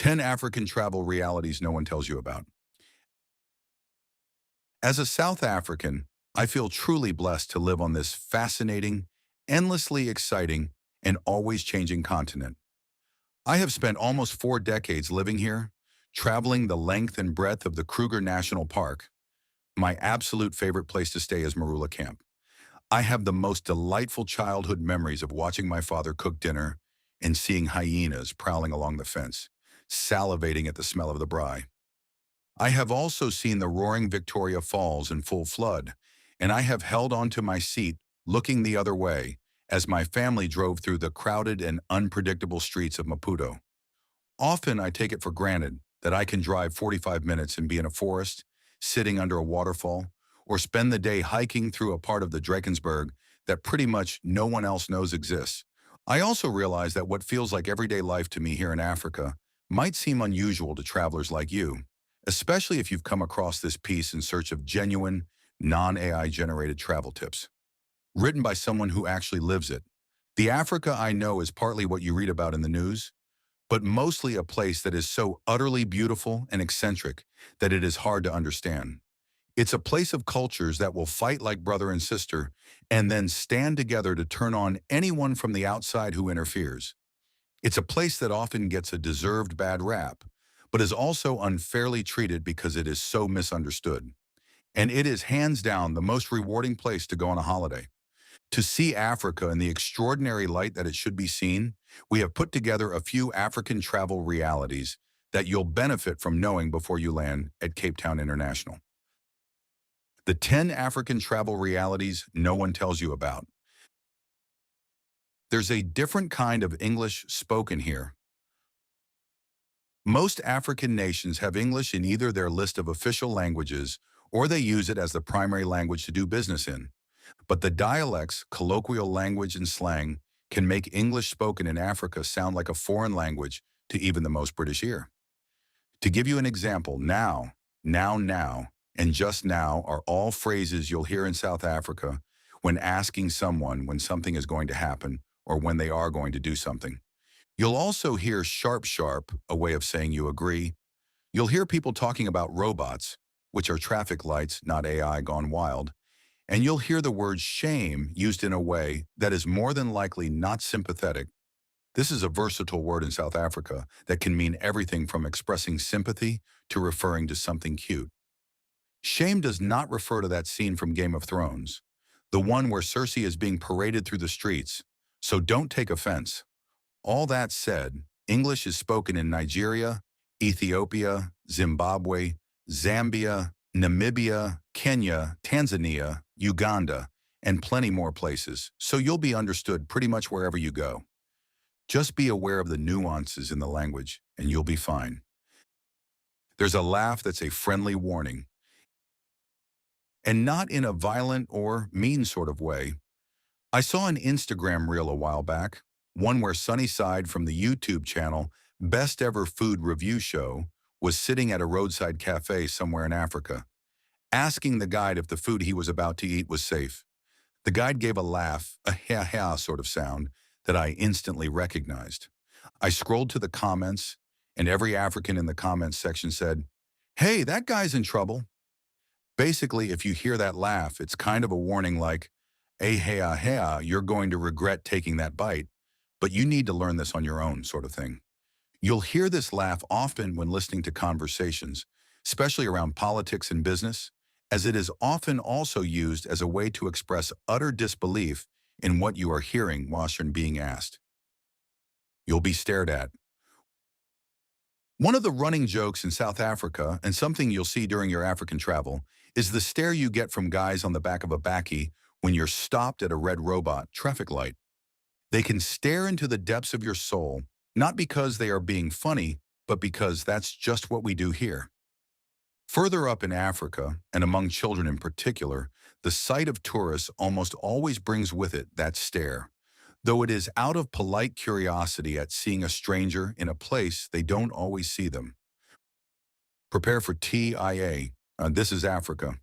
10 African travel realities no one tells you about. As a South African, I feel truly blessed to live on this fascinating, endlessly exciting, and always changing continent. I have spent almost 4 decades living here, traveling the length and breadth of the Kruger National Park. My absolute favorite place to stay is Marula Camp. I have the most delightful childhood memories of watching my father cook dinner and seeing hyenas prowling along the fence, salivating at the smell of the braai. I have also seen the roaring Victoria Falls in full flood, and I have held onto my seat looking the other way as my family drove through the crowded and unpredictable streets of Maputo. Often I take it for granted that I can drive 45 minutes and be in a forest, sitting under a waterfall, or spend the day hiking through a part of the Drakensberg that pretty much no one else knows exists. I also realize that what feels like everyday life to me here in Africa might seem unusual to travelers like you, especially if you've come across this piece in search of genuine, non-AI generated travel tips. Written by someone who actually lives it. The Africa I know is partly what you read about in the news, but mostly a place that is so utterly beautiful and eccentric that it is hard to understand. It's a place of cultures that will fight like brother and sister and then stand together to turn on anyone from the outside who interferes. It's a place that often gets a deserved bad rap, but is also unfairly treated because it is so misunderstood. And it is hands down the most rewarding place to go on a holiday. To see Africa in the extraordinary light that it should be seen, we have put together a few African travel realities that you'll benefit from knowing before you land at Cape Town International. The 10 African travel realities no one tells you about. There's a different kind of English spoken here. Most African nations have English in either their list of official languages or they use it as the primary language to do business in. But the dialects, colloquial language, and slang can make English spoken in Africa sound like a foreign language to even the most British ear. To give you an example, now, and just now are all phrases you'll hear in South Africa when asking someone when something is going to happen or when they are going to do something. You'll also hear sharp, a way of saying you agree. You'll hear people talking about robots, which are traffic lights, not AI gone wild. And you'll hear the word shame used in a way that is more than likely not sympathetic. This is a versatile word in South Africa that can mean everything from expressing sympathy to referring to something cute. Shame does not refer to that scene from Game of Thrones, the one where Cersei is being paraded through the streets, so don't take offense. All that said, English is spoken in Nigeria, Ethiopia, Zimbabwe, Zambia, Namibia, Kenya, Tanzania, Uganda, and plenty more places, so you'll be understood pretty much wherever you go. Just be aware of the nuances in the language, and you'll be fine. There's a laugh that's a friendly warning, and not in a violent or mean sort of way. I saw an Instagram reel a while back, one where Sunnyside from the YouTube channel Best Ever Food Review Show was sitting at a roadside cafe somewhere in Africa, asking the guide if the food he was about to eat was safe. The guide gave a laugh, a ha-ha sort of sound, that I instantly recognized. I scrolled to the comments, and every African in the comments section said, "Hey, that guy's in trouble." Basically, if you hear that laugh, it's kind of a warning like, "Hey, ha, you're going to regret taking that bite, but you need to learn this on your own," sort of thing. You'll hear this laugh often when listening to conversations, especially around politics and business, as it is often also used as a way to express utter disbelief in what you are hearing whilst you're being asked. You'll be stared at. One of the running jokes in South Africa, and something you'll see during your African travel, is the stare you get from guys on the back of a bakkie when you're stopped at a red robot traffic light. They can stare into the depths of your soul, not because they are being funny, but because that's just what we do here. Further up in Africa, and among children in particular, the sight of tourists almost always brings with it that stare, though it is out of polite curiosity at seeing a stranger in a place they don't always see them. Prepare for TIA. This is Africa.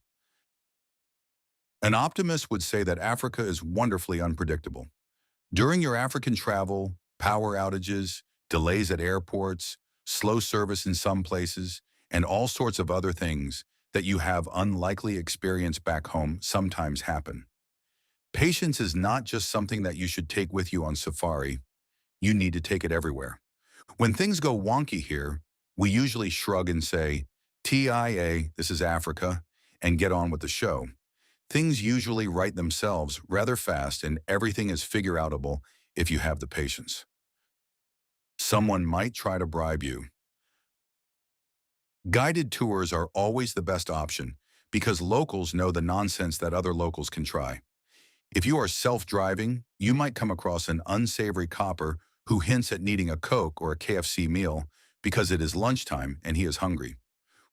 An optimist would say that Africa is wonderfully unpredictable. During your African travel, power outages, delays at airports, slow service in some places, and all sorts of other things that you have unlikely experience back home sometimes happen. Patience is not just something that you should take with you on safari, you need to take it everywhere. When things go wonky here, we usually shrug and say, TIA, this is Africa, and get on with the show. Things usually right themselves rather fast and everything is figure-outable if you have the patience. Someone might try to bribe you. Guided tours are always the best option because locals know the nonsense that other locals can try. If you are self-driving, you might come across an unsavory copper who hints at needing a Coke or a KFC meal because it is lunchtime and he is hungry.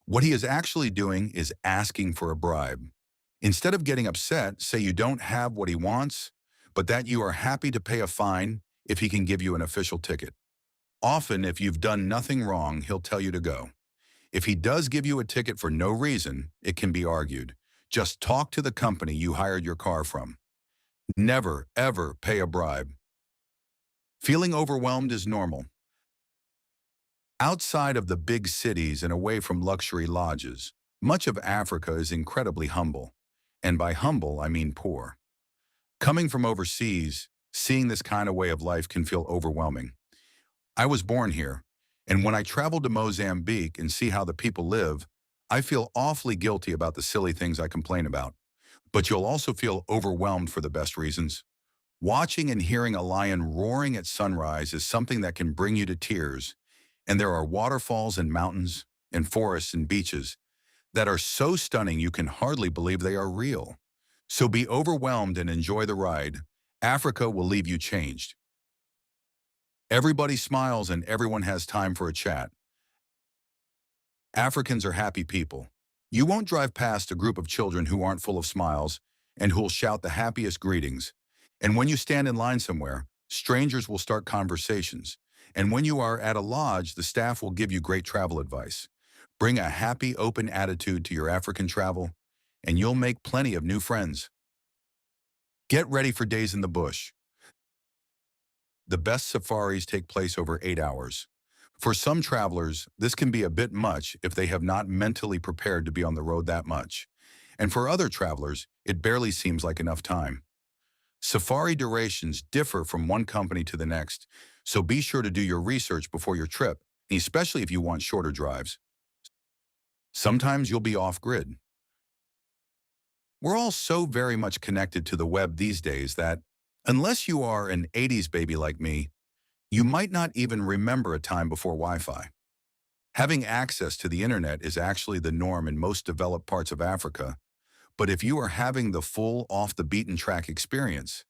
What he is actually doing is asking for a bribe. Instead of getting upset, say you don't have what he wants, but that you are happy to pay a fine if he can give you an official ticket. Often, if you've done nothing wrong, he'll tell you to go. If he does give you a ticket for no reason, it can be argued. Just talk to the company you hired your car from. Never, ever pay a bribe. Feeling overwhelmed is normal. Outside of the big cities and away from luxury lodges, much of Africa is incredibly humble. And by humble, I mean poor. Coming from overseas, seeing this kind of way of life can feel overwhelming. I was born here, and when I travel to Mozambique and see how the people live, I feel awfully guilty about the silly things I complain about. But you'll also feel overwhelmed for the best reasons. Watching and hearing a lion roaring at sunrise is something that can bring you to tears, and there are waterfalls and mountains and forests and beaches that are so stunning you can hardly believe they are real. So be overwhelmed and enjoy the ride. Africa will leave you changed. Everybody smiles and everyone has time for a chat. Africans are happy people. You won't drive past a group of children who aren't full of smiles and who'll shout the happiest greetings. And when you stand in line somewhere, strangers will start conversations. And when you are at a lodge, the staff will give you great travel advice. Bring a happy, open attitude to your African travel, and you'll make plenty of new friends. Get ready for days in the bush. The best safaris take place over 8 hours. For some travelers, this can be a bit much if they have not mentally prepared to be on the road that much. And for other travelers, it barely seems like enough time. Safari durations differ from one company to the next, so be sure to do your research before your trip, especially if you want shorter drives. Sometimes you'll be off-grid. We're all so very much connected to the web these days that, unless you are an 80s baby like me, you might not even remember a time before Wi-Fi. Having access to the internet is actually the norm in most developed parts of Africa, but if you are having the full off-the-beaten-track experience,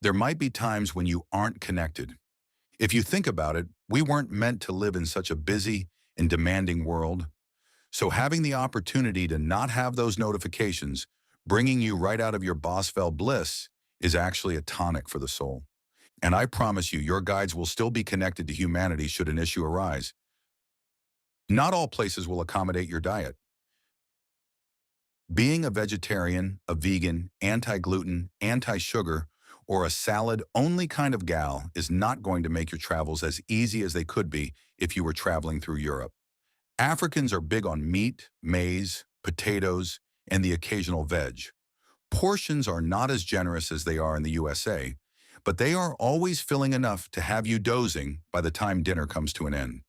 there might be times when you aren't connected. If you think about it, we weren't meant to live in such a busy and demanding world, so having the opportunity to not have those notifications bringing you right out of your Boswell bliss is actually a tonic for the soul. And I promise you, your guides will still be connected to humanity should an issue arise. Not all places will accommodate your diet. Being a vegetarian, a vegan, anti-gluten, anti-sugar, or a salad-only kind of gal is not going to make your travels as easy as they could be if you were traveling through Europe. Africans are big on meat, maize, potatoes, and the occasional veg. Portions are not as generous as they are in the USA, but they are always filling enough to have you dozing by the time dinner comes to an end.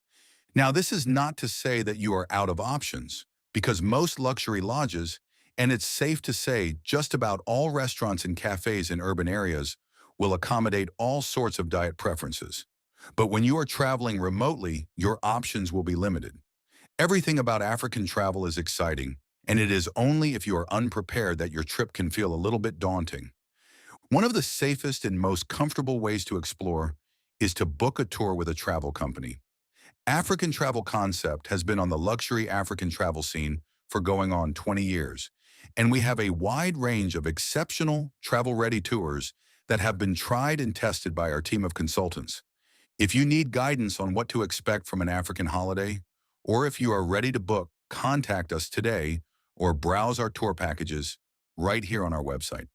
Now, this is not to say that you are out of options, because most luxury lodges, and it's safe to say just about all restaurants and cafes in urban areas, will accommodate all sorts of diet preferences. But when you are traveling remotely, your options will be limited. Everything about African travel is exciting, and it is only if you are unprepared that your trip can feel a little bit daunting. One of the safest and most comfortable ways to explore is to book a tour with a travel company. African Travel Concept has been on the luxury African travel scene for going on 20 years, and we have a wide range of exceptional travel-ready tours that have been tried and tested by our team of consultants. If you need guidance on what to expect from an African holiday, or if you are ready to book, contact us today or browse our tour packages right here on our website.